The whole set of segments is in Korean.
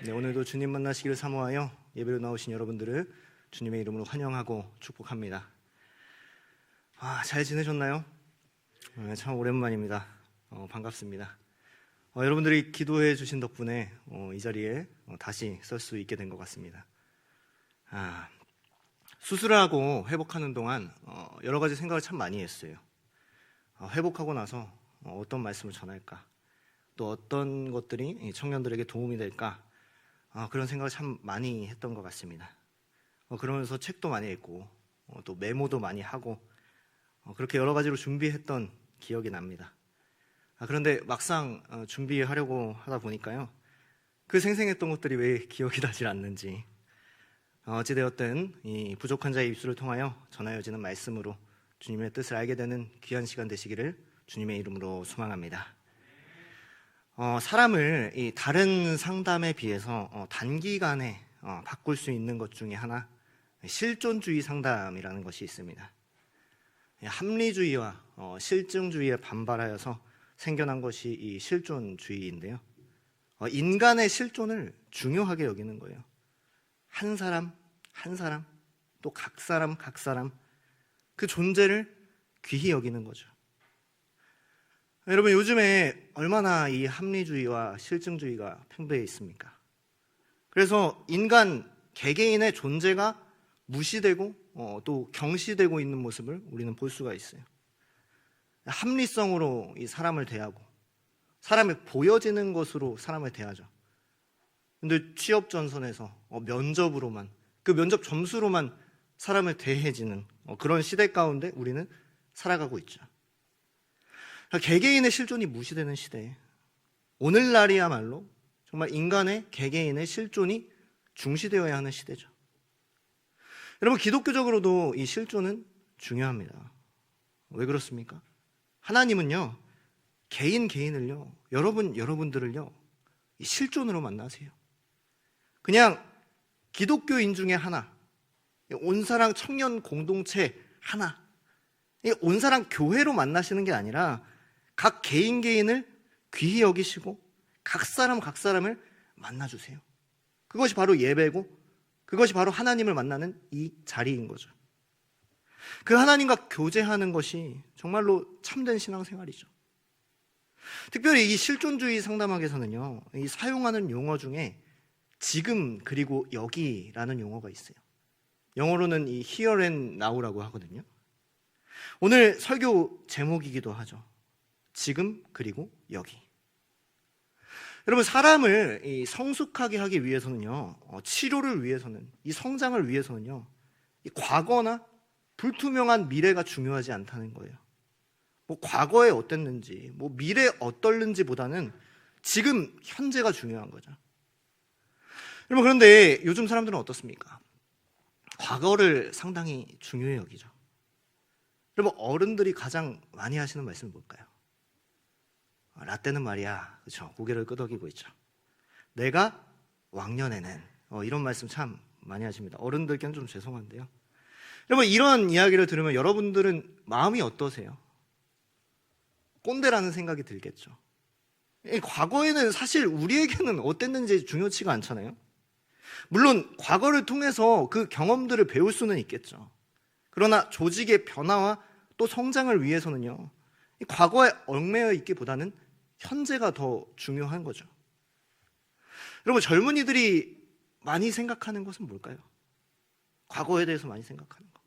네, 오늘도 주님 만나시기를 사모하여 예배로 나오신 여러분들을 주님의 이름으로 환영하고 축복합니다. 잘 지내셨나요? 참 오랜만입니다. 반갑습니다. 여러분들이 기도해 주신 덕분에 이 자리에 다시 설 수 있게 된 것 같습니다. 수술을 하고 회복하는 동안 여러 가지 생각을 참 많이 했어요. 회복하고 나서 어떤 말씀을 전할까? 또 어떤 것들이 청년들에게 도움이 될까? 그런 생각을 참 많이 했던 것 같습니다. 그러면서 책도 많이 읽고 또 메모도 많이 하고 그렇게 여러 가지로 준비했던 기억이 납니다. 그런데 막상 준비하려고 하다 보니까요, 그 생생했던 것들이 왜 기억이 나질 않는지, 어찌되었든 이 부족한 자의 입술을 통하여 전하여지는 말씀으로 주님의 뜻을 알게 되는 귀한 시간 되시기를 주님의 이름으로 소망합니다. 사람을 이 다른 상담에 비해서 단기간에 바꿀 수 있는 것 중에 하나, 실존주의 상담이라는 것이 있습니다. 합리주의와 실증주의에 반발하여서 생겨난 것이 이 실존주의인데요. 인간의 실존을 중요하게 여기는 거예요. 한 사람 한 사람, 또 각 사람 그 존재를 귀히 여기는 거죠. 여러분, 요즘에 얼마나 이 합리주의와 실증주의가 팽배해 있습니까? 그래서 인간 개개인의 존재가 무시되고 또 경시되고 있는 모습을 우리는 볼 수가 있어요. 합리성으로 이 사람을 대하고 사람이 보여지는 것으로 사람을 대하죠. 근데 취업 전선에서 면접으로만, 그 면접 점수로만 사람을 대해지는 그런 시대 가운데 우리는 살아가고 있죠. 개개인의 실존이 무시되는 시대에 오늘날이야말로 정말 인간의 개개인의 실존이 중시되어야 하는 시대죠. 여러분, 기독교적으로도 이 실존은 중요합니다. 왜 그렇습니까? 하나님은요, 개인을요, 여러분들을요, 이 실존으로 만나세요. 그냥 기독교인 중에 하나, 온사랑 청년 공동체 하나, 온사랑 교회로 만나시는 게 아니라 각 개인을 귀히 여기시고 각 사람을 만나주세요. 그것이 바로 예배고 그것이 바로 하나님을 만나는 이 자리인 거죠. 그 하나님과 교제하는 것이 정말로 참된 신앙생활이죠. 특별히 이 실존주의 상담학에서는요, 이 사용하는 용어 중에 지금 그리고 여기라는 용어가 있어요. 영어로는 이 here and now라고 하거든요. 오늘 설교 제목이기도 하죠. 지금 그리고 여기. 여러분, 사람을 이 성숙하게 하기 위해서는요, 치료를 위해서는, 이 성장을 위해서는요, 이 과거나 불투명한 미래가 중요하지 않다는 거예요. 과거에 어땠는지, 미래에 어떨는지보다는 지금 현재가 중요한 거죠. 여러분, 그런데 요즘 사람들은 어떻습니까? 과거를 상당히 중요히 여기죠. 여러분, 어른들이 가장 많이 하시는 말씀은 뭘까요? 라떼는 말이야, 그렇죠? 고개를 끄덕이고 있죠. 내가 왕년에는, 이런 말씀 참 많이 하십니다. 어른들께는 좀 죄송한데요. 여러분, 이런 이야기를 들으면 여러분들은 마음이 어떠세요? 꼰대라는 생각이 들겠죠. 과거에는 사실 우리에게는 어땠는지 중요치가 않잖아요. 물론 과거를 통해서 그 경험들을 배울 수는 있겠죠. 그러나 조직의 변화와 또 성장을 위해서는요, 과거에 얽매여 있기보다는 현재가 더 중요한 거죠. 여러분, 젊은이들이 많이 생각하는 것은 뭘까요? 과거에 대해서 많이 생각하는 거.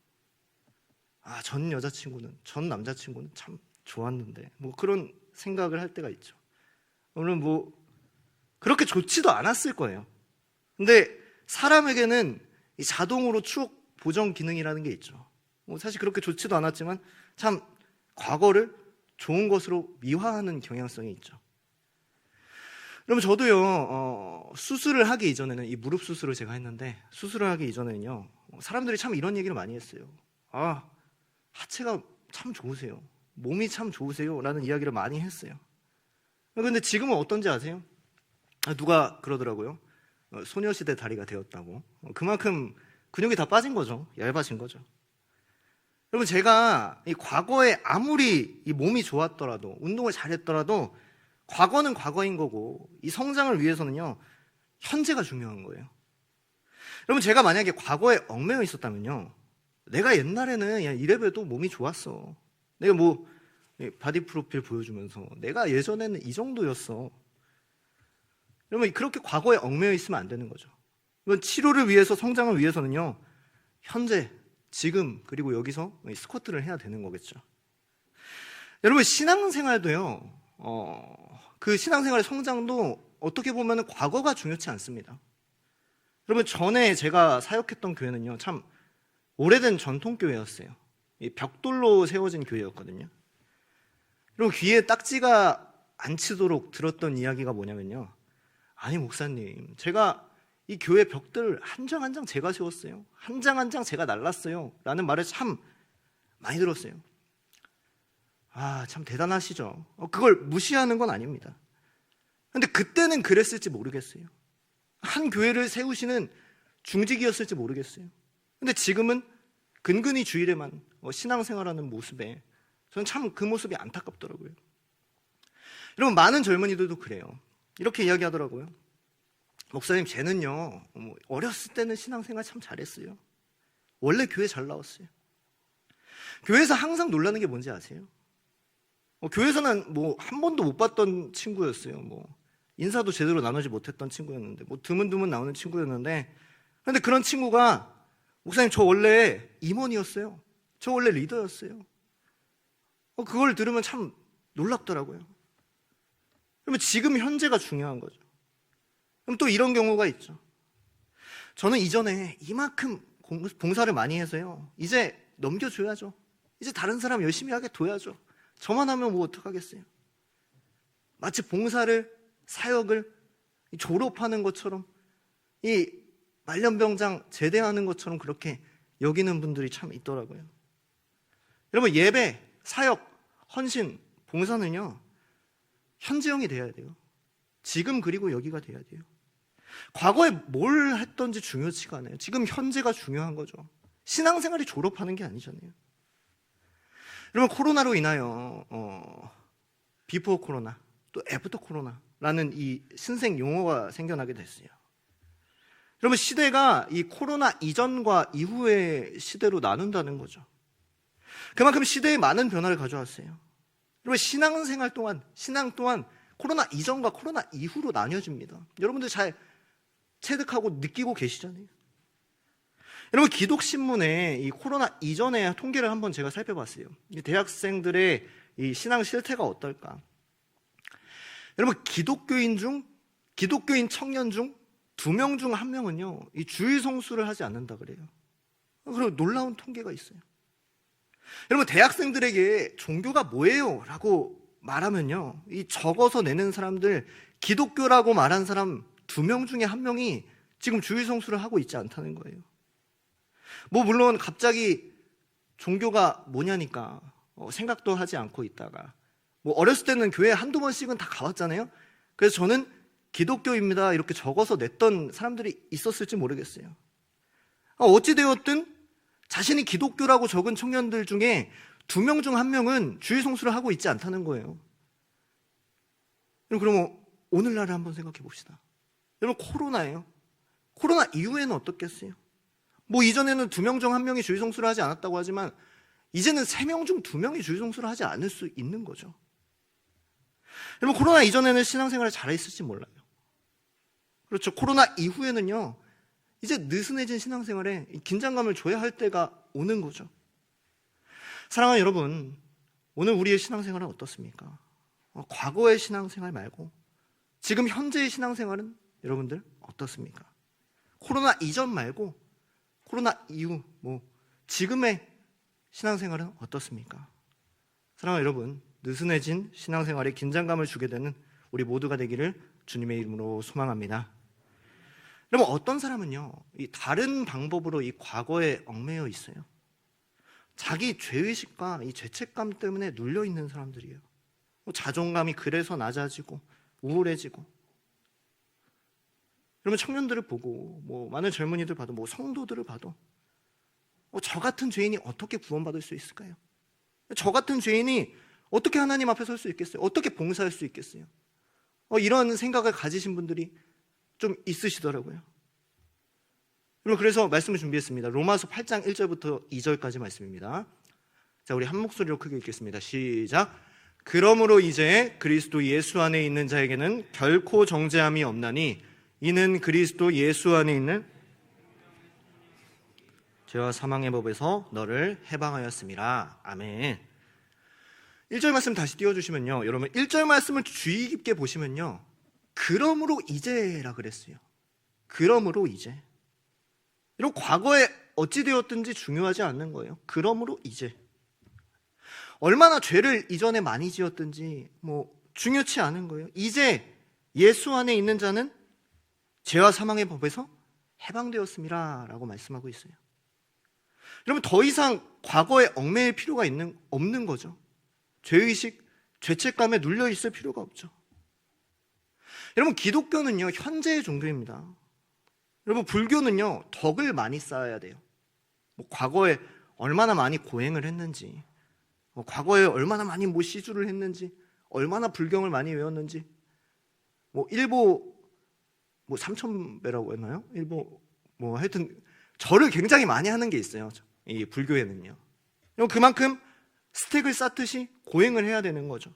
전 여자친구는, 전 남자친구는 참 좋았는데, 그런 생각을 할 때가 있죠. 물론 그렇게 좋지도 않았을 거예요. 근데 사람에게는 이 자동으로 추억 보정 기능이라는 게 있죠. 사실 그렇게 좋지도 않았지만 참 과거를 좋은 것으로 미화하는 경향성이 있죠. 여러분, 저도요, 수술을 하기 이전에는, 이 무릎 수술을 제가 했는데, 수술을 하기 이전에는요, 사람들이 참 이런 얘기를 많이 했어요. 하체가 참 좋으세요, 몸이 참 좋으세요 라는 이야기를 많이 했어요. 그런데 지금은 어떤지 아세요? 누가 그러더라고요. 소녀시대 다리가 되었다고. 그만큼 근육이 다 빠진 거죠. 얇아진 거죠. 여러분, 제가 이 과거에 아무리 이 몸이 좋았더라도, 운동을 잘했더라도 과거는 과거인 거고, 이 성장을 위해서는요, 현재가 중요한 거예요. 여러분, 제가 만약에 과거에 얽매여 있었다면요, 내가 옛날에는 야, 이래봬도 몸이 좋았어. 내가 뭐 바디 프로필 보여주면서 내가 예전에는 이 정도였어. 여러분, 그렇게 과거에 얽매여 있으면 안 되는 거죠. 이건 치료를 위해서, 성장을 위해서는요, 현재, 지금, 그리고 여기서 스쿼트를 해야 되는 거겠죠. 여러분, 신앙생활도요, 그 신앙생활의 성장도 어떻게 보면 과거가 중요치 않습니다. 여러분, 전에 제가 사역했던 교회는요, 참 오래된 전통교회였어요. 벽돌로 세워진 교회였거든요. 여러분, 귀에 딱지가 안 치도록 들었던 이야기가 뭐냐면요, 아니 목사님, 제가 이 교회 벽들 한 장 한 장 제가 세웠어요. 한 장 한 장 제가 날랐어요. 라는 말을 참 많이 들었어요. 아, 참 대단하시죠. 그걸 무시하는 건 아닙니다. 근데 그때는 그랬을지 모르겠어요. 한 교회를 세우시는 중직이었을지 모르겠어요. 근데 지금은 근근히 주일에만 신앙생활하는 모습에 저는 참 그 모습이 안타깝더라고요. 여러분, 많은 젊은이들도 그래요. 이렇게 이야기하더라고요. 목사님, 쟤는요, 어렸을 때는 신앙생활 참 잘했어요. 원래 교회 잘 나왔어요. 교회에서 항상 놀라는 게 뭔지 아세요? 교회에서는 뭐 한 번도 못 봤던 친구였어요. 뭐 인사도 제대로 나누지 못했던 친구였는데, 뭐 드문드문 나오는 친구였는데, 그런데 그런 친구가 목사님, 저 원래 임원이었어요. 저 원래 리더였어요. 그걸 들으면 참 놀랍더라고요. 그러면 지금 현재가 중요한 거죠. 그럼 또 이런 경우가 있죠. 저는 이전에 이만큼 봉사를 많이 해서요, 이제 넘겨줘야죠. 이제 다른 사람 열심히 하게 둬야죠. 저만 하면 뭐 어떡하겠어요. 마치 봉사를, 사역을 졸업하는 것처럼, 이 말년병장 제대하는 것처럼 그렇게 여기는 분들이 참 있더라고요. 여러분, 예배, 사역, 헌신, 봉사는요, 현재형이 돼야 돼요. 지금, 그리고 여기가 돼야 돼요. 과거에 뭘 했던지 중요치가 않아요. 지금 현재가 중요한 거죠. 신앙생활이 졸업하는 게 아니잖아요. 여러분, 코로나로 인하여 비포 코로나, 또 애프터 코로나라는 이 신생 용어가 생겨나게 됐어요. 여러분, 시대가 이 코로나 이전과 이후의 시대로 나눈다는 거죠. 그만큼 시대에 많은 변화를 가져왔어요. 여러분, 신앙생활 또한, 신앙 또한 코로나 이전과 코로나 이후로 나뉘어집니다. 여러분들 잘 체득하고 느끼고 계시잖아요. 여러분, 기독신문에 이 코로나 이전의 통계를 한번 제가 살펴봤어요. 이 대학생들의 이 신앙 실태가 어떨까? 여러분, 기독교인 청년 중 2명 중 1명은요, 이 주일 성수를 하지 않는다 그래요. 그리고 놀라운 통계가 있어요. 여러분, 대학생들에게 종교가 뭐예요? 라고 말하면요, 이 적어서 내는 사람들, 기독교라고 말한 사람 2명 중에 1명이 지금 주일 성수를 하고 있지 않다는 거예요. 뭐 물론 갑자기 종교가 뭐냐니까 생각도 하지 않고 있다가, 뭐 어렸을 때는 교회 한두 번씩은 다 가봤잖아요. 그래서 저는 기독교입니다 이렇게 적어서 냈던 사람들이 있었을지 모르겠어요. 어찌되었든 자신이 기독교라고 적은 청년들 중에 2명 중 1명은 주일 성수를 하고 있지 않다는 거예요. 그럼 오늘날을 한번 생각해 봅시다. 여러분, 코로나예요. 코로나 이후에는 어떻겠어요? 뭐 이전에는 2명 중 1명이 주일 성수를 하지 않았다고 하지만 이제는 3명 중 2명이 주일 성수를 하지 않을 수 있는 거죠. 여러분, 코로나 이전에는 신앙생활을 잘했을지 몰라요. 그렇죠. 코로나 이후에는요, 이제 느슨해진 신앙생활에 긴장감을 줘야 할 때가 오는 거죠. 사랑하는 여러분, 오늘 우리의 신앙생활은 어떻습니까? 과거의 신앙생활 말고 지금 현재의 신앙생활은 여러분들 어떻습니까? 코로나 이전 말고 코로나 이후, 지금의 신앙생활은 어떻습니까? 사랑하는 여러분, 느슨해진 신앙생활에 긴장감을 주게 되는 우리 모두가 되기를 주님의 이름으로 소망합니다. 여러분, 어떤 사람은요, 이 다른 방법으로 이 과거에 얽매여 있어요. 자기 죄의식과 이 죄책감 때문에 눌려 있는 사람들이에요. 자존감이 그래서 낮아지고 우울해지고. 여러분, 청년들을 보고 많은 젊은이들 봐도 성도들을 봐도 저 같은 죄인이 어떻게 구원받을 수 있을까요? 저 같은 죄인이 어떻게 하나님 앞에 설 수 있겠어요? 어떻게 봉사할 수 있겠어요? 이런 생각을 가지신 분들이 좀 있으시더라고요. 여러분, 그래서 말씀을 준비했습니다. 로마서 8장 1절부터 2절까지 말씀입니다. 자, 우리 한 목소리로 크게 읽겠습니다. 시작. 그러므로 이제 그리스도 예수 안에 있는 자에게는 결코 정죄함이 없나니 이는 그리스도 예수 안에 있는 죄와 사망의 법에서 너를 해방하였음이라. 아멘. 1절 말씀 다시 띄워주시면요, 여러분 1절 말씀을 주의 깊게 보시면요, 그러므로 이제라 그랬어요. 그러므로 이제. 여러분, 과거에 어찌 되었든지 중요하지 않는 거예요. 그러므로 이제. 얼마나 죄를 이전에 많이 지었든지 중요치 않은 거예요. 이제 예수 안에 있는 자는 죄와 사망의 법에서 해방되었습니다 라고 말씀하고 있어요. 여러분, 더 이상 과거에 얽매일 필요가 없는 거죠. 죄의식, 죄책감에 눌려 있을 필요가 없죠. 여러분, 기독교는요 현재의 종교입니다. 여러분, 불교는요 덕을 많이 쌓아야 돼요. 과거에 얼마나 많이 고행을 했는지, 과거에 얼마나 많이 시주를 했는지, 얼마나 불경을 많이 외웠는지, 일보 3,000배라고 했나요? 일보 하여튼 절을 굉장히 많이 하는 게 있어요. 이 불교에는요. 그만큼 스택을 쌓듯이 고행을 해야 되는 거죠.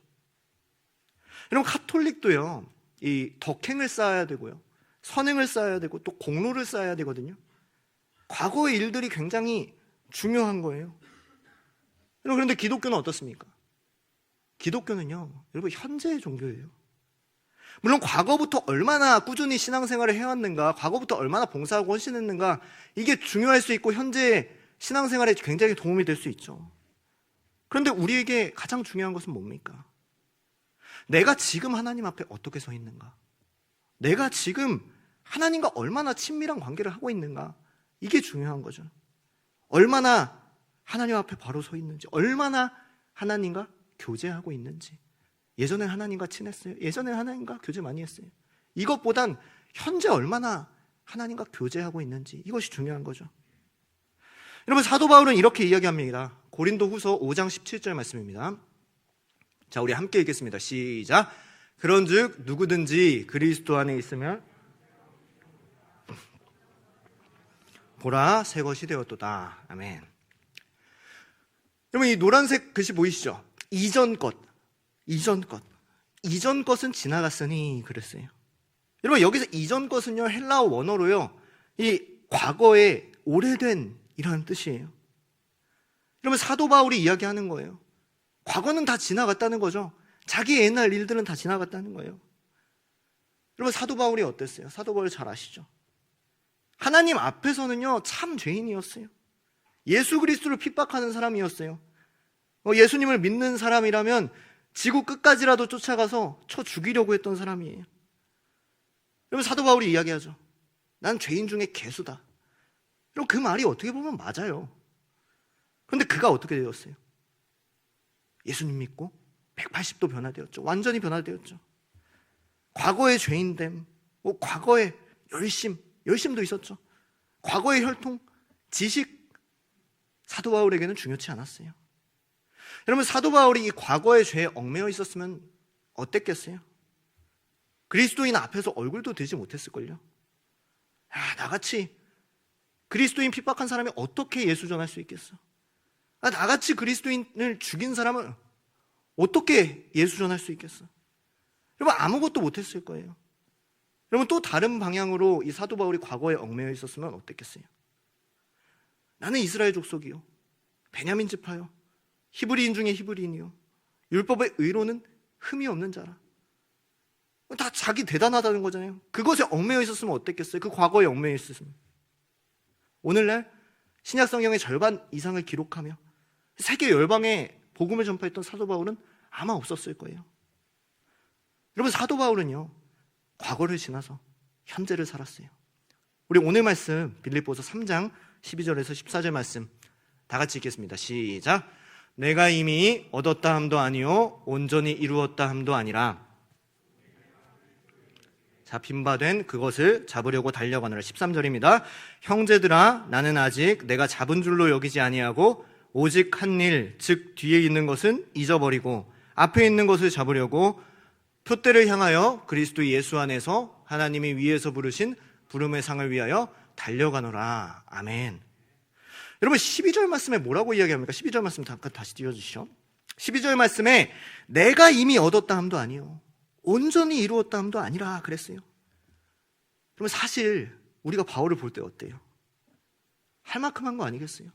여러분, 카톨릭도요 이 덕행을 쌓아야 되고요, 선행을 쌓아야 되고, 또 공로를 쌓아야 되거든요. 과거의 일들이 굉장히 중요한 거예요. 여러분, 그런데 기독교는 어떻습니까? 기독교는요, 여러분, 현재의 종교예요. 물론 과거부터 얼마나 꾸준히 신앙생활을 해왔는가, 과거부터 얼마나 봉사하고 헌신했는가, 이게 중요할 수 있고 현재의 신앙생활에 굉장히 도움이 될 수 있죠. 그런데 우리에게 가장 중요한 것은 뭡니까? 내가 지금 하나님 앞에 어떻게 서 있는가? 내가 지금 하나님과 얼마나 친밀한 관계를 하고 있는가? 이게 중요한 거죠. 얼마나 하나님 앞에 바로 서 있는지, 얼마나 하나님과 교제하고 있는지. 예전에 하나님과 친했어요? 예전에 하나님과 교제 많이 했어요? 이것보단 현재 얼마나 하나님과 교제하고 있는지, 이것이 중요한 거죠. 여러분, 사도 바울은 이렇게 이야기합니다. 고린도 후서 5장 17절 말씀입니다. 자, 우리 함께 읽겠습니다. 시작. 그런즉 누구든지 그리스도 안에 있으면 보라, 새 것이 되었도다. 아멘. 여러분, 이 노란색 글씨 보이시죠? 이전 것은 지나갔으니 그랬어요. 여러분, 여기서 이전 것은요 헬라어 원어로요 이 과거에 오래된 이라는 뜻이에요. 여러분, 사도 바울이 이야기하는 거예요. 과거는 다 지나갔다는 거죠. 자기 옛날 일들은 다 지나갔다는 거예요. 여러분, 사도 바울이 어땠어요? 사도 바울 잘 아시죠? 하나님 앞에서는요 참 죄인이었어요. 예수 그리스도를 핍박하는 사람이었어요. 예수님을 믿는 사람이라면 지구 끝까지라도 쫓아가서 쳐 죽이려고 했던 사람이에요. 여러분, 사도 바울이 이야기하죠. 난 죄인 중에 개수다. 여러분, 그 말이 어떻게 보면 맞아요. 그런데 그가 어떻게 되었어요? 예수님 믿고 180도 변화되었죠. 완전히 변화되었죠. 과거의 죄인됨, 과거의 열심도 있었죠. 과거의 혈통, 지식, 사도 바울에게는 중요치 않았어요. 여러분, 사도 바울이 이 과거의 죄에 얽매여 있었으면 어땠겠어요? 그리스도인 앞에서 얼굴도 들지 못했을걸요. 나같이 그리스도인 핍박한 사람이 어떻게 예수 전할 수 있겠어? 나같이 그리스도인을 죽인 사람은 어떻게 예수 전할 수 있겠어? 여러분, 아무것도 못했을 거예요. 여러분, 또 다른 방향으로 이 사도 바울이 과거에 얽매여 있었으면 어땠겠어요? 나는 이스라엘 족속이요, 베냐민 지파요, 히브리인 중에 히브리인이요, 율법의 의로는 흠이 없는 자라. 다 자기 대단하다는 거잖아요. 그것에 얽매여 있었으면 어땠겠어요? 그 과거에 얽매여 있었으면. 오늘날 신약 성경의 절반 이상을 기록하며 세계 열방에 복음을 전파했던 사도 바울은 아마 없었을 거예요. 여러분, 사도 바울은요 과거를 지나서 현재를 살았어요. 우리 오늘 말씀 빌립보서 3장 12절에서 14절 말씀 다 같이 읽겠습니다. 시작. 내가 이미 얻었다 함도 아니요 온전히 이루었다 함도 아니라 잡힌 바 된 그것을 잡으려고 달려가느라. 13절입니다. 형제들아, 나는 아직 내가 잡은 줄로 여기지 아니하고 오직 한 일, 즉 뒤에 있는 것은 잊어버리고 앞에 있는 것을 잡으려고 표대를 향하여 그리스도 예수 안에서 하나님이 위에서 부르신 부름의 상을 위하여 달려가노라. 아멘. 여러분 12절 말씀에 뭐라고 이야기합니까? 12절 말씀 잠깐 다시 띄워주시죠. 12절 말씀에 내가 이미 얻었다 함도 아니요 온전히 이루었다 함도 아니라 그랬어요. 그러면 사실 우리가 바울을 볼 때 어때요? 할 만큼 한 거 아니겠어요?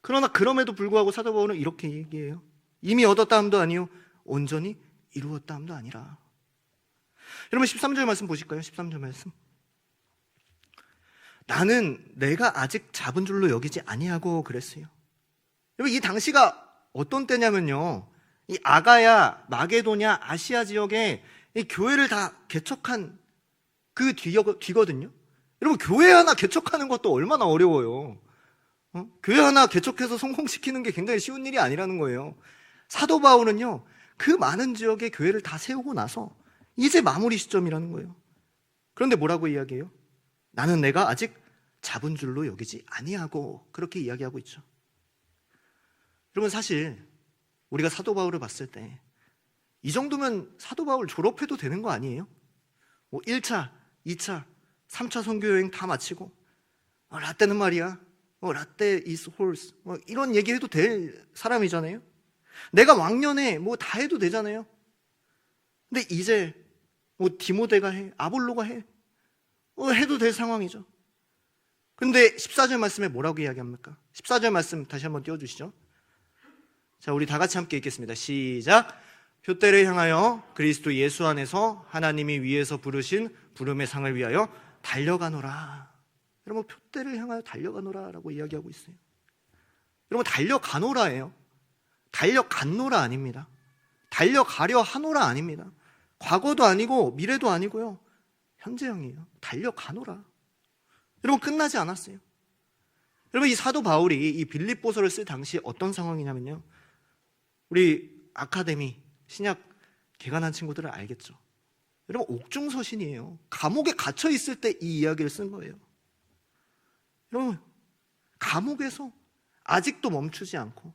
그러나 그럼에도 불구하고 사도 바울은 이렇게 얘기해요. 이미 얻었다 함도 아니요 온전히 이루었다 함도 아니라. 여러분 13절 말씀 보실까요? 13절 말씀. 나는 내가 아직 잡은 줄로 여기지 아니하고 그랬어요. 여러분 이 당시가 어떤 때냐면요, 이 아가야, 마게도냐, 아시아 지역에 이 교회를 다 개척한 그 뒤거든요. 여러분 교회 하나 개척하는 것도 얼마나 어려워요. 교회 하나 개척해서 성공시키는 게 굉장히 쉬운 일이 아니라는 거예요. 사도 바울은요 그 많은 지역에 교회를 다 세우고 나서 이제 마무리 시점이라는 거예요. 그런데 뭐라고 이야기해요? 나는 내가 아직 잡은 줄로 여기지 아니하고 그렇게 이야기하고 있죠. 여러분 사실 우리가 사도 바울을 봤을 때 이 정도면 사도 바울 졸업해도 되는 거 아니에요? 뭐 1차, 2차, 3차 선교여행 다 마치고 라떼는 말이야 라떼 is horse 이런 얘기해도 될 사람이잖아요. 내가 왕년에 뭐 다 해도 되잖아요. 근데 이제 뭐 디모데가 해, 아볼로가 해 해도 될 상황이죠. 근데 14절 말씀에 뭐라고 이야기합니까? 14절 말씀 다시 한번 띄워주시죠. 자, 우리 다 같이 함께 읽겠습니다. 시작. 표대를 향하여 그리스도 예수 안에서 하나님이 위에서 부르신 부름의 상을 위하여 달려가노라. 여러분 표대를 향하여 달려가노라 라고 이야기하고 있어요. 여러분 달려가노라예요. 달려갔노라 아닙니다. 달려가려 하노라 아닙니다. 과거도 아니고 미래도 아니고요, 현재형이에요. 달려가노라. 여러분 끝나지 않았어요. 여러분 이 사도 바울이 이 빌립보서를 쓸 당시 어떤 상황이냐면요, 우리 아카데미 신약 개관한 친구들은 알겠죠. 여러분 옥중서신이에요. 감옥에 갇혀 있을 때 이 이야기를 쓴 거예요. 여러분 감옥에서 아직도 멈추지 않고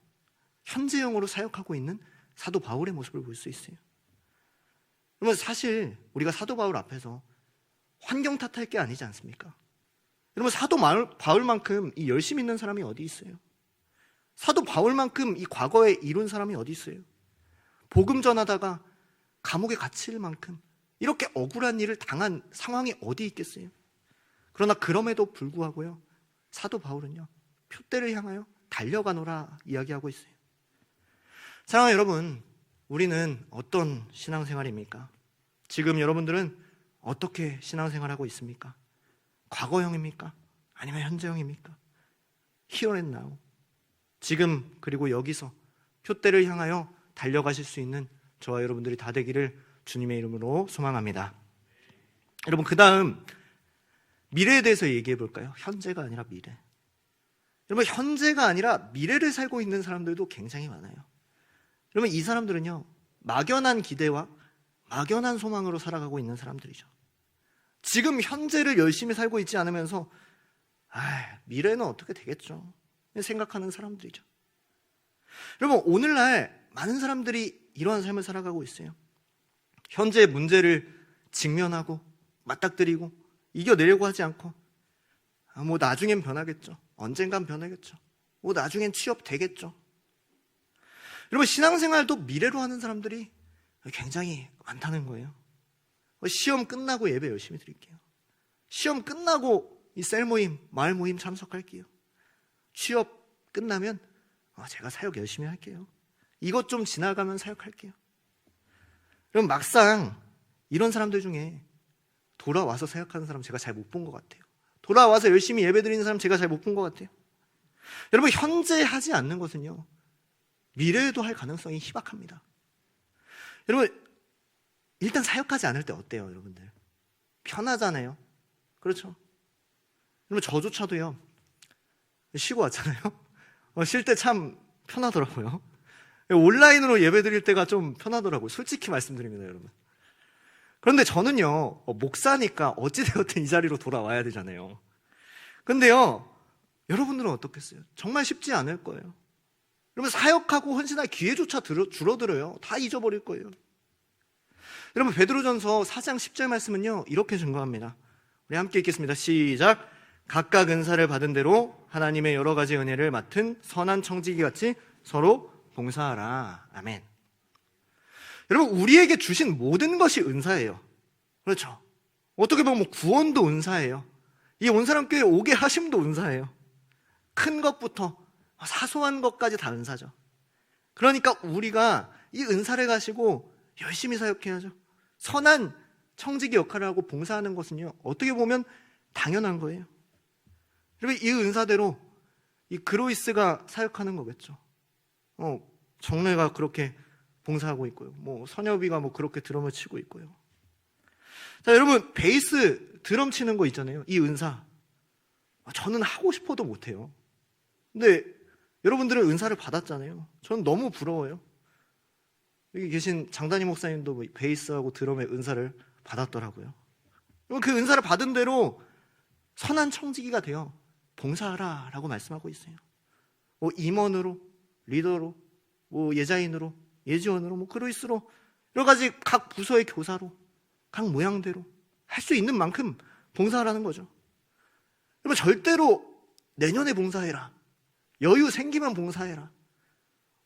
현재형으로 사역하고 있는 사도 바울의 모습을 볼 수 있어요. 여러분 사실 우리가 사도 바울 앞에서 환경 탓할 게 아니지 않습니까? 여러분 사도 바울만큼 이 열심 있는 사람이 어디 있어요? 사도 바울만큼 이 과거에 이룬 사람이 어디 있어요? 복음 전하다가 감옥에 갇힐 만큼 이렇게 억울한 일을 당한 상황이 어디 있겠어요? 그러나 그럼에도 불구하고요, 사도 바울은요 표대를 향하여 달려가노라 이야기하고 있어요. 사랑하는 여러분, 우리는 어떤 신앙생활입니까? 지금 여러분들은 어떻게 신앙생활하고 있습니까? 과거형입니까? 아니면 현재형입니까? Here and now, 지금 그리고 여기서 표대를 향하여 달려가실 수 있는 저와 여러분들이 다 되기를 주님의 이름으로 소망합니다. 여러분 그 다음 미래에 대해서 얘기해 볼까요? 현재가 아니라 미래. 여러분 현재가 아니라 미래를 살고 있는 사람들도 굉장히 많아요. 여러분 이 사람들은요 막연한 기대와 막연한 소망으로 살아가고 있는 사람들이죠. 지금 현재를 열심히 살고 있지 않으면서 미래는 어떻게 되겠죠 생각하는 사람들이죠. 여러분 오늘날 많은 사람들이 이러한 삶을 살아가고 있어요. 현재의 문제를 직면하고 맞닥뜨리고 이겨내려고 하지 않고 뭐 나중엔 변하겠죠, 언젠간 변하겠죠, 뭐 나중엔 취업 되겠죠. 여러분 신앙생활도 미래로 하는 사람들이 굉장히 많다는 거예요. 시험 끝나고 예배 열심히 드릴게요. 시험 끝나고 이 셀 모임, 마을 모임 참석할게요. 취업 끝나면 제가 사역 열심히 할게요. 이것 좀 지나가면 사역할게요. 그럼 막상 이런 사람들 중에 돌아와서 사역하는 사람 제가 잘 못 본 것 같아요. 돌아와서 열심히 예배 드리는 사람 제가 잘 못 본 것 같아요. 여러분 현재 하지 않는 것은요 미래에도 할 가능성이 희박합니다. 여러분 일단 사역하지 않을 때 어때요 여러분들? 편하잖아요. 그렇죠? 여러분 저조차도요 쉬고 왔잖아요. 쉴 때 참 편하더라고요. 온라인으로 예배 드릴 때가 좀 편하더라고요. 솔직히 말씀드립니다 여러분. 그런데 저는요 목사니까 어찌되었든 이 자리로 돌아와야 되잖아요. 근데요 여러분들은 어떻겠어요? 정말 쉽지 않을 거예요. 여러분 사역하고 헌신할 기회조차 줄어들어요. 다 잊어버릴 거예요. 여러분, 베드로전서 4장 10절 말씀은요, 이렇게 증거합니다. 우리 함께 읽겠습니다. 시작. 각각 은사를 받은 대로 하나님의 여러 가지 은혜를 맡은 선한 청지기 같이 서로 봉사하라. 아멘. 여러분, 우리에게 주신 모든 것이 은사예요. 그렇죠? 어떻게 보면 구원도 은사예요. 이 온사람교회 오게 하심도 은사예요. 큰 것부터 사소한 것까지 다 은사죠. 그러니까 우리가 이 은사를 가지고 열심히 사역해야죠. 선한 청지기 역할을 하고 봉사하는 것은요, 어떻게 보면 당연한 거예요. 그리고 이 은사대로 이 그로이스가 사역하는 거겠죠. 정례가 그렇게 봉사하고 있고요. 선여비가 그렇게 드럼을 치고 있고요. 자, 여러분, 베이스 드럼 치는 거 있잖아요. 이 은사. 저는 하고 싶어도 못해요. 근데 여러분들은 은사를 받았잖아요. 저는 너무 부러워요. 여기 계신 장단희 목사님도 베이스하고 드럼의 은사를 받았더라고요. 그 은사를 받은 대로 선한 청지기가 되어 봉사하라 라고 말씀하고 있어요. 임원으로, 리더로, 예자인으로, 예지원으로, 그로이스로, 여러 가지 각 부서의 교사로, 각 모양대로 할 수 있는 만큼 봉사하라는 거죠. 여러분, 절대로 내년에 봉사해라, 여유 생기면 봉사해라,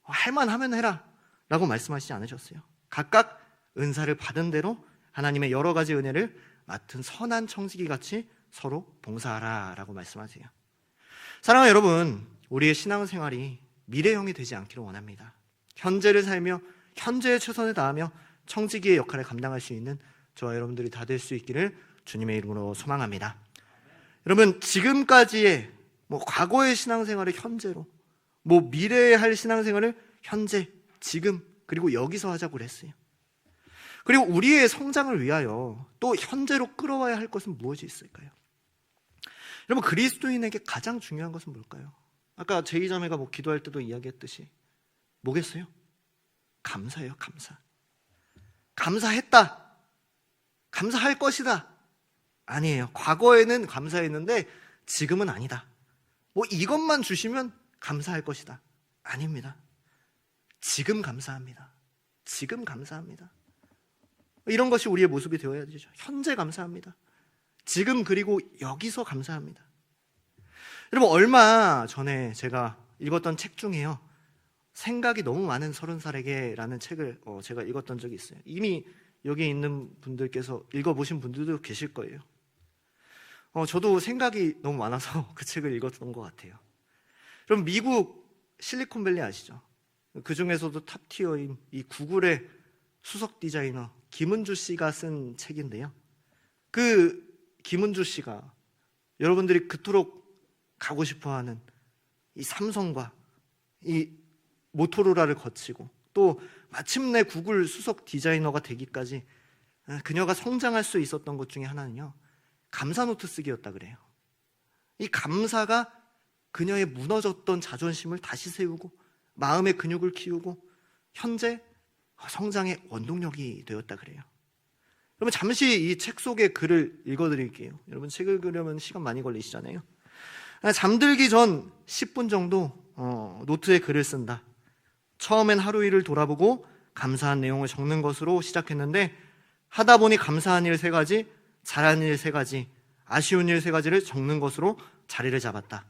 할만하면 해라 라고 말씀하시지 않으셨어요. 각각 은사를 받은 대로 하나님의 여러 가지 은혜를 맡은 선한 청지기 같이 서로 봉사하라 라고 말씀하세요. 사랑하는 여러분, 우리의 신앙생활이 미래형이 되지 않기를 원합니다. 현재를 살며 현재에 최선을 다하며 청지기의 역할을 감당할 수 있는 저와 여러분들이 다 될 수 있기를 주님의 이름으로 소망합니다. 여러분, 지금까지의 과거의 신앙생활을 현재로, 미래에 할 신앙생활을 현재, 지금, 그리고 여기서 하자고 그랬어요. 그리고 우리의 성장을 위하여 또 현재로 끌어와야 할 것은 무엇이 있을까요? 여러분, 그리스도인에게 가장 중요한 것은 뭘까요? 아까 제2자매가 기도할 때도 이야기했듯이 뭐겠어요? 감사예요. 감사. 감사했다, 감사할 것이다, 아니에요. 과거에는 감사했는데 지금은 아니다. 이것만 주시면 감사할 것이다, 아닙니다. 지금 감사합니다. 지금 감사합니다. 이런 것이 우리의 모습이 되어야 되죠. 현재 감사합니다. 지금, 그리고 여기서 감사합니다. 여러분, 얼마 전에 제가 읽었던 책 중에요, 생각이 너무 많은 30살에게 라는 책을 제가 읽었던 적이 있어요. 이미 여기 있는 분들께서 읽어보신 분들도 계실 거예요. 저도 생각이 너무 많아서 그 책을 읽었던 것 같아요. 그럼 미국 실리콘밸리 아시죠? 그 중에서도 탑티어인 이 구글의 수석 디자이너 김은주 씨가 쓴 책인데요, 그 김은주 씨가 여러분들이 그토록 가고 싶어하는 이 삼성과 이 모토로라를 거치고 또 마침내 구글 수석 디자이너가 되기까지 그녀가 성장할 수 있었던 것 중에 하나는요, 감사 노트 쓰기였다 그래요. 이 감사가 그녀의 무너졌던 자존심을 다시 세우고 마음의 근육을 키우고 현재 성장의 원동력이 되었다 그래요. 여러분, 잠시 이 책 속의 글을 읽어드릴게요. 여러분, 책 읽으려면 시간 많이 걸리시잖아요. 잠들기 전 10분 정도 노트에 글을 쓴다. 처음엔 하루 일을 돌아보고 감사한 내용을 적는 것으로 시작했는데 하다 보니 감사한 일 3가지, 잘한 일 3가지, 아쉬운 일 3가지를 적는 것으로 자리를 잡았다.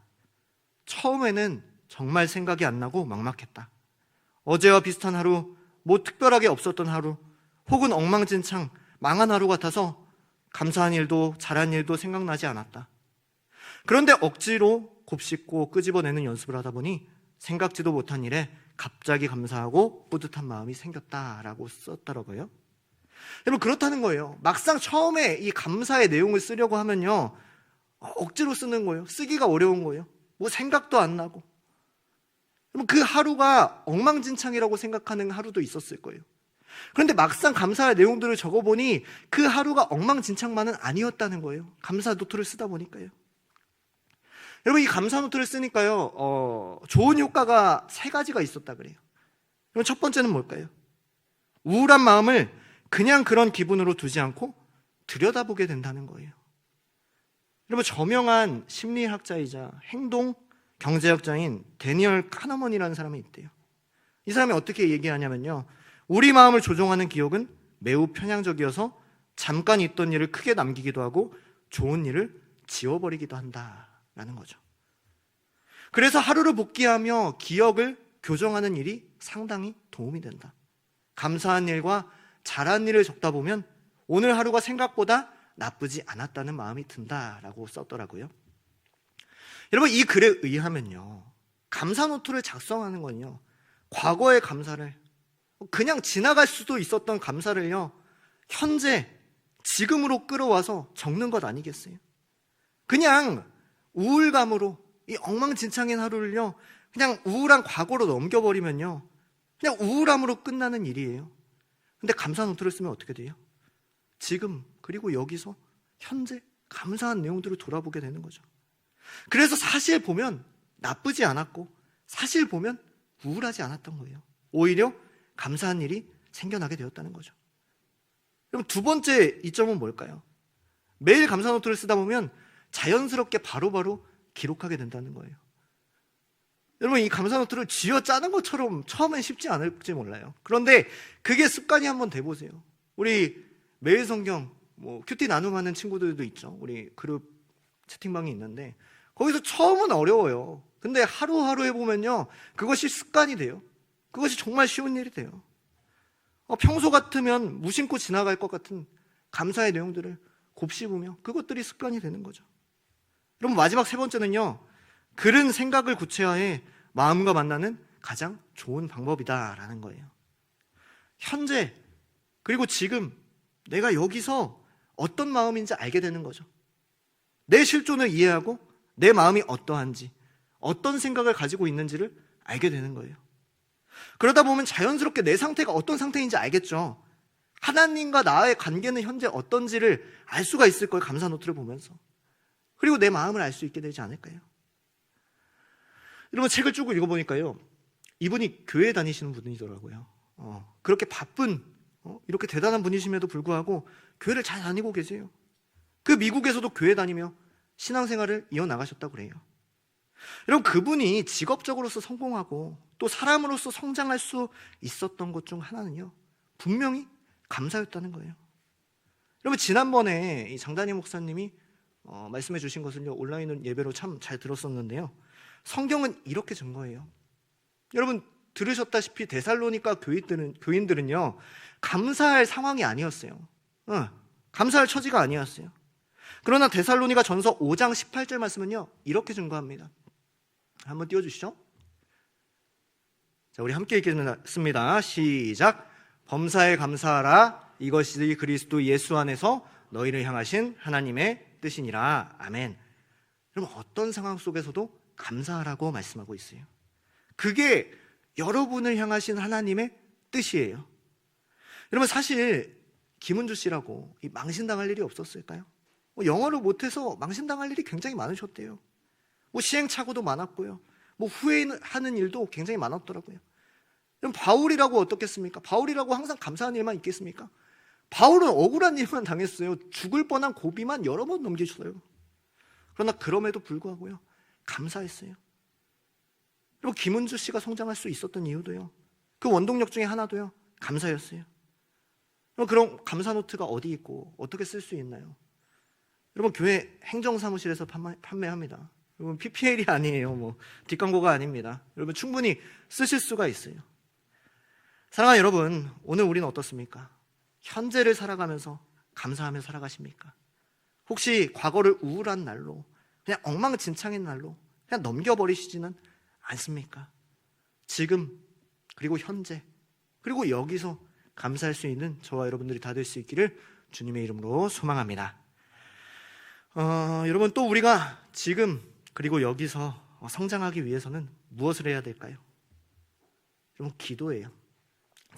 처음에는 정말 생각이 안 나고 막막했다. 어제와 비슷한 하루, 특별하게 없었던 하루, 혹은 엉망진창 망한 하루 같아서 감사한 일도 잘한 일도 생각나지 않았다. 그런데 억지로 곱씹고 끄집어내는 연습을 하다 보니 생각지도 못한 일에 갑자기 감사하고 뿌듯한 마음이 생겼다라고 썼더라고요. 여러분, 그렇다는 거예요. 막상 처음에 이 감사의 내용을 쓰려고 하면요, 억지로 쓰는 거예요. 쓰기가 어려운 거예요. 생각도 안 나고. 여러분, 그 하루가 엉망진창이라고 생각하는 하루도 있었을 거예요. 그런데 막상 감사의 내용들을 적어보니 그 하루가 엉망진창만은 아니었다는 거예요. 감사 노트를 쓰다 보니까요. 여러분, 이 감사 노트를 쓰니까요, 좋은 효과가 3가지가 있었다 그래요. 그럼 첫 번째는 뭘까요? 우울한 마음을 그냥 그런 기분으로 두지 않고 들여다보게 된다는 거예요. 여러분, 저명한 심리학자이자 행동 경제학자인 데니얼 카너먼이라는 사람이 있대요. 이 사람이 어떻게 얘기하냐면요, 우리 마음을 조종하는 기억은 매우 편향적이어서 잠깐 있던 일을 크게 남기기도 하고 좋은 일을 지워버리기도 한다라는 거죠. 그래서 하루를 복귀하며 기억을 교정하는 일이 상당히 도움이 된다. 감사한 일과 잘한 일을 적다 보면 오늘 하루가 생각보다 나쁘지 않았다는 마음이 든다라고 썼더라고요. 여러분, 이 글에 의하면요, 감사 노트를 작성하는 건요, 과거의 감사를, 그냥 지나갈 수도 있었던 감사를요, 현재 지금으로 끌어와서 적는 것 아니겠어요? 그냥 우울감으로 이 엉망진창인 하루를요, 그냥 우울한 과거로 넘겨버리면요, 그냥 우울함으로 끝나는 일이에요. 근데 감사 노트를 쓰면 어떻게 돼요? 지금, 그리고 여기서 현재 감사한 내용들을 돌아보게 되는 거죠. 그래서 사실 보면 나쁘지 않았고, 사실 보면 우울하지 않았던 거예요. 오히려 감사한 일이 생겨나게 되었다는 거죠. 그럼 두 번째 이점은 뭘까요? 매일 감사 노트를 쓰다 보면 자연스럽게 바로바로 기록하게 된다는 거예요. 여러분, 이 감사 노트를 쥐어 짜는 것처럼 처음엔 쉽지 않을지 몰라요. 그런데 그게 습관이 한번 돼보세요. 우리 매일 성경 큐티 나눔하는 친구들도 있죠. 우리 그룹 채팅방이 있는데 거기서 처음은 어려워요. 근데 하루하루 해보면요, 그것이 습관이 돼요. 그것이 정말 쉬운 일이 돼요. 평소 같으면 무심코 지나갈 것 같은 감사의 내용들을 곱씹으며 그것들이 습관이 되는 거죠. 그럼 마지막 세 번째는요, 글은 생각을 구체화해 마음과 만나는 가장 좋은 방법이다라는 거예요. 현재, 그리고 지금 내가 여기서 어떤 마음인지 알게 되는 거죠. 내 실존을 이해하고 내 마음이 어떠한지, 어떤 생각을 가지고 있는지를 알게 되는 거예요. 그러다 보면 자연스럽게 내 상태가 어떤 상태인지 알겠죠. 하나님과 나의 관계는 현재 어떤지를 알 수가 있을 거예요. 감사 노트를 보면서. 그리고 내 마음을 알 수 있게 되지 않을까요? 여러분, 책을 쭉 읽어보니까요, 이분이 교회 다니시는 분이더라고요. 그렇게 바쁜, 이렇게 대단한 분이심에도 불구하고 교회를 잘 다니고 계세요. 그 미국에서도 교회 다니며 신앙생활을 이어나가셨다고 그래요. 여러분, 그분이 직업적으로서 성공하고 또 사람으로서 성장할 수 있었던 것 중 하나는요, 분명히 감사였다는 거예요. 여러분, 지난번에 이 장단희 목사님이 말씀해 주신 것을요, 온라인 예배로 참 잘 들었었는데요, 성경은 이렇게 증거해요. 여러분, 들으셨다시피 데살로니가 교인들은요, 감사할 상황이 아니었어요. 감사할 처지가 아니었어요. 그러나 데살로니가 전서 5장 18절 말씀은요, 이렇게 증거합니다. 한번 띄워주시죠. 자, 우리 함께 읽겠습니다. 시작. 범사에 감사하라. 이것이 그리스도 예수 안에서 너희를 향하신 하나님의 뜻이니라. 아멘. 여러분, 어떤 상황 속에서도 감사하라고 말씀하고 있어요. 그게 여러분을 향하신 하나님의 뜻이에요. 여러분, 사실 김은주 씨라고 망신당할 일이 없었을까요? 영어를 못해서 망신당할 일이 굉장히 많으셨대요. 시행착오도 많았고요. 후회하는 일도 굉장히 많았더라고요. 그럼 바울이라고 어떻겠습니까? 바울이라고 항상 감사한 일만 있겠습니까? 바울은 억울한 일만 당했어요. 죽을 뻔한 고비만 여러 번 넘기셨어요. 그러나 그럼에도 불구하고요, 감사했어요. 그리고 김은주 씨가 성장할 수 있었던 이유도요, 그 원동력 중에 하나도요, 감사였어요. 그럼 감사 노트가 어디 있고 어떻게 쓸 수 있나요? 여러분, 교회 행정사무실에서 판매합니다. 여러분, PPL이 아니에요. 뒷광고가 아닙니다. 여러분, 충분히 쓰실 수가 있어요. 사랑하는 여러분, 오늘 우리는 어떻습니까? 현재를 살아가면서 감사하며 살아가십니까? 혹시 과거를 우울한 날로, 그냥 엉망진창인 날로 그냥 넘겨버리시지는 않습니까? 지금, 그리고 현재, 그리고 여기서 감사할 수 있는 저와 여러분들이 다 될 수 있기를 주님의 이름으로 소망합니다. 여러분, 또 우리가 지금 그리고 여기서 성장하기 위해서는 무엇을 해야 될까요? 여러분, 기도예요.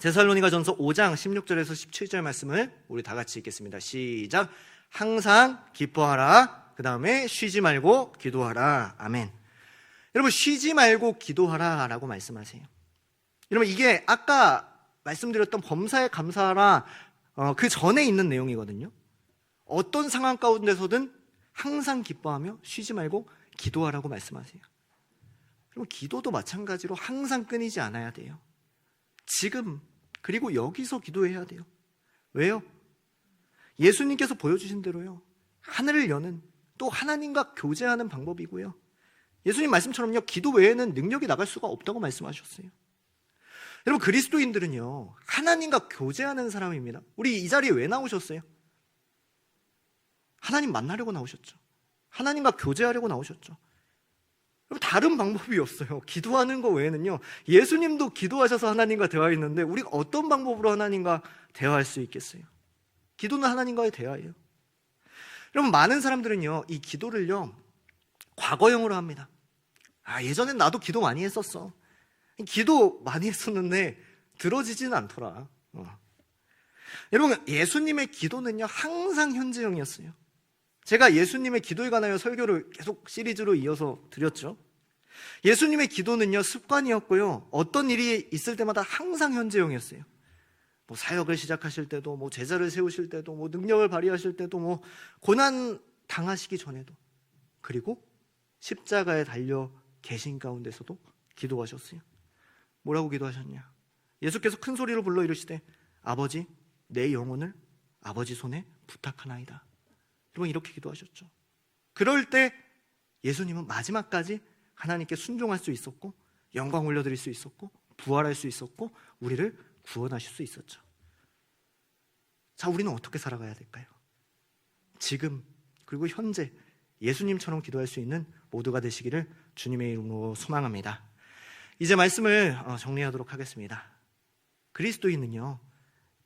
데살로니가전서 5장 16절에서 17절 말씀을 우리 다 같이 읽겠습니다. 시작. 항상 기뻐하라. 그 다음에 쉬지 말고 기도하라. 아멘. 여러분, 쉬지 말고 기도하라 라고 말씀하세요. 여러분, 이게 아까 말씀드렸던 범사에 감사하라 그 전에 있는 내용이거든요. 어떤 상황 가운데서든 항상 기뻐하며 쉬지 말고 기도하라고 말씀하세요. 그럼 기도도 마찬가지로 항상 끊이지 않아야 돼요. 지금, 그리고 여기서 기도해야 돼요. 왜요? 예수님께서 보여주신 대로요. 하늘을 여는, 또 하나님과 교제하는 방법이고요. 예수님 말씀처럼요, 기도 외에는 능력이 나갈 수가 없다고 말씀하셨어요. 여러분, 그리스도인들은요, 하나님과 교제하는 사람입니다. 우리 이 자리에 왜 나오셨어요? 하나님 만나려고 나오셨죠. 하나님과 교제하려고 나오셨죠. 여러분, 다른 방법이 없어요. 기도하는 거 외에는요. 예수님도 기도하셔서 하나님과 대화했는데 우리가 어떤 방법으로 하나님과 대화할 수 있겠어요? 기도는 하나님과의 대화예요. 여러분, 많은 사람들은요, 이 기도를요, 과거형으로 합니다. 예전엔 나도 기도 많이 했었어. 기도 많이 했었는데 들어지지는 않더라. 여러분, 예수님의 기도는요, 항상 현재형이었어요. 제가 예수님의 기도에 관하여 설교를 계속 시리즈로 이어서 드렸죠. 예수님의 기도는요, 습관이었고요, 어떤 일이 있을 때마다 항상 현재형이었어요. 뭐 사역을 시작하실 때도, 뭐 제자를 세우실 때도, 뭐 능력을 발휘하실 때도, 뭐 고난 당하시기 전에도, 그리고 십자가에 달려 계신 가운데서도 기도하셨어요. 뭐라고 기도하셨냐? 예수께서 큰 소리로 불러 이르시되 아버지, 내 영혼을 아버지 손에 부탁하나이다. 여러분, 이렇게 기도하셨죠. 그럴 때 예수님은 마지막까지 하나님께 순종할 수 있었고, 영광 올려드릴 수 있었고, 부활할 수 있었고, 우리를 구원하실 수 있었죠. 자, 우리는 어떻게 살아가야 될까요? 지금, 그리고 현재 예수님처럼 기도할 수 있는 모두가 되시기를 주님의 이름으로 소망합니다. 이제 말씀을 정리하도록 하겠습니다. 그리스도인은요,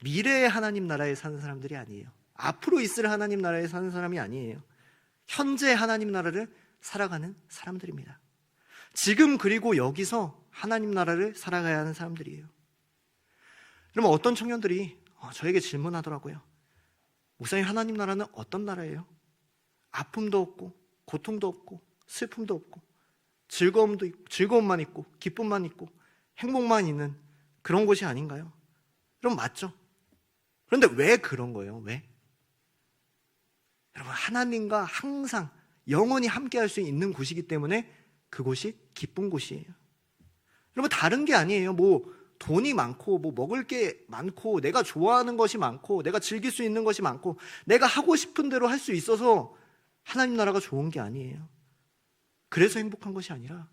미래의 하나님 나라에 사는 사람들이 아니에요. 앞으로 있을 하나님 나라에 사는 사람이 아니에요. 현재 하나님 나라를 살아가는 사람들입니다. 지금, 그리고 여기서 하나님 나라를 살아가야 하는 사람들이에요. 그러면 어떤 청년들이 저에게 질문하더라고요. 목사님, 하나님 나라는 어떤 나라예요? 아픔도 없고, 고통도 없고, 슬픔도 없고, 즐거움만 있고, 기쁨만 있고, 행복만 있는 그런 곳이 아닌가요? 그럼 맞죠? 그런데 왜 그런 거예요? 왜? 여러분, 하나님과 항상 영원히 함께 할 수 있는 곳이기 때문에 그곳이 기쁜 곳이에요. 여러분, 다른 게 아니에요. 뭐 돈이 많고, 뭐 먹을 게 많고, 내가 좋아하는 것이 많고, 내가 즐길 수 있는 것이 많고, 내가 하고 싶은 대로 할 수 있어서 하나님 나라가 좋은 게 아니에요. 그래서 행복한 것이 아니라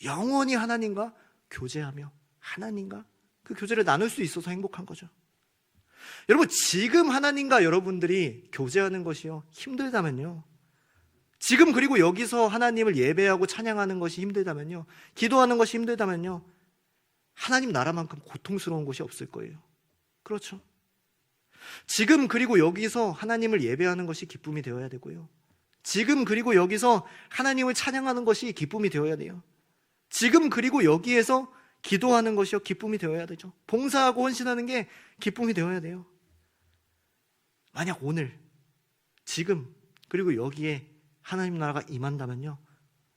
영원히 하나님과 교제하며 하나님과 그 교제를 나눌 수 있어서 행복한 거죠. 여러분, 지금 하나님과 여러분들이 교제하는 것이요, 힘들다면요, 지금 그리고 여기서 하나님을 예배하고 찬양하는 것이 힘들다면요, 기도하는 것이 힘들다면요, 하나님 나라만큼 고통스러운 곳이 없을 거예요. 그렇죠? 지금 그리고 여기서 하나님을 예배하는 것이 기쁨이 되어야 되고요, 지금 그리고 여기서 하나님을 찬양하는 것이 기쁨이 되어야 돼요. 지금 그리고 여기에서 기도하는 것이요, 기쁨이 되어야 되죠. 봉사하고 헌신하는 게 기쁨이 되어야 돼요. 만약 오늘, 지금, 그리고 여기에 하나님 나라가 임한다면요,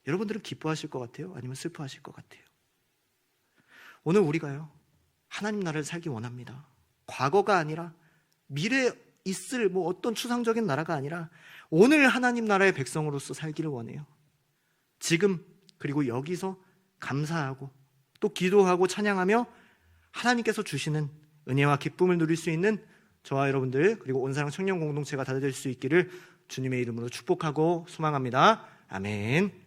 여러분들은 기뻐하실 것 같아요? 아니면 슬퍼하실 것 같아요? 오늘 우리가요, 하나님 나라를 살기 원합니다. 과거가 아니라 미래에 있을 뭐 어떤 추상적인 나라가 아니라 오늘 하나님 나라의 백성으로서 살기를 원해요. 지금, 그리고 여기서 감사하고 또 기도하고 찬양하며 하나님께서 주시는 은혜와 기쁨을 누릴 수 있는 저와 여러분들, 그리고 온사랑 청년 공동체가 다 될 수 있기를 주님의 이름으로 축복하고 소망합니다. 아멘.